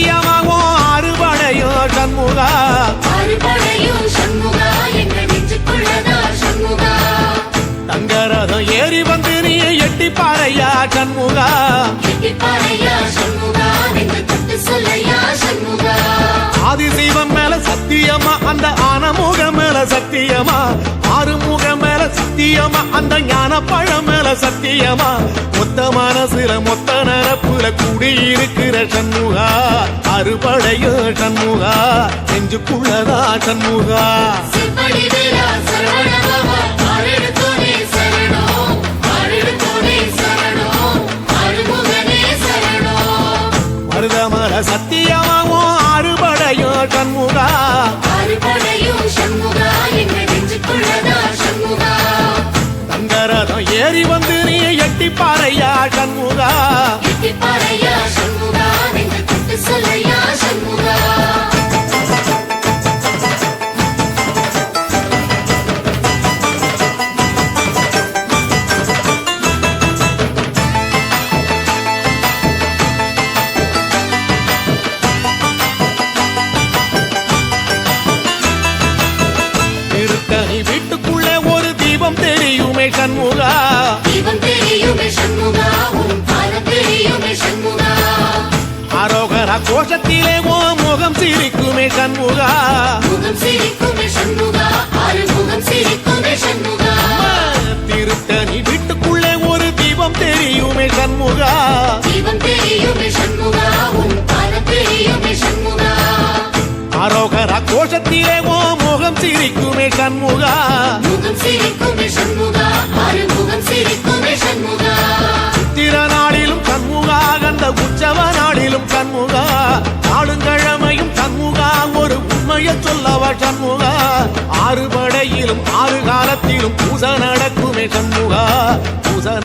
சத்தியமாகும் அறுபடையோ சண்முகா தங்கரதம் ஏறி வந்து நீ எட்டி பாறையா சண்முகா ஆதிசைவம் மேல சத்தியமா அந்த ஆனமுகம் மேல சத்தியமா ஆறுமுகம் மேல சத்தியமா அந்த ஞான பழம் மேல சத்தியமா மொத்த மனசுல மொத்த நரப்புல கூடியிருக்கிற சண்முகா அறுபடையோ சண்முகா நெஞ்சுக்குள்ளதா சண்முகா மருதமர சத்தியமாவும் அறுபடையோ சண்முகா தங்கரதம் ஏறி வந்து நீ எட்டி பாறையா சண்முகா வீட்டுக்குள்ளே ஒரு தீபம் தெரியுமே சண்முகா ஆரோகரா கோஷத்திலே ஓ முகம் சிரிக்குமே சண்முகா திருத்தணி வீட்டுக்குள்ளே ஒரு தீபம் தெரியுமே சண்முகா ஆரோகரா கோஷத்திலே ஓ முகம் சிரிக்குமே சண்முகா சித்திர நாளிலும் சண்முகா கந்த உற்சவ நாளிலும் சண்முகா நாடுங்கிழமையும் சண்முகா ஒரு உண்மையை சொல்லவா சண்முகா ஆறு படையிலும் ஆறு காலத்திலும் பூச நடக்குமே சண்முகா பூச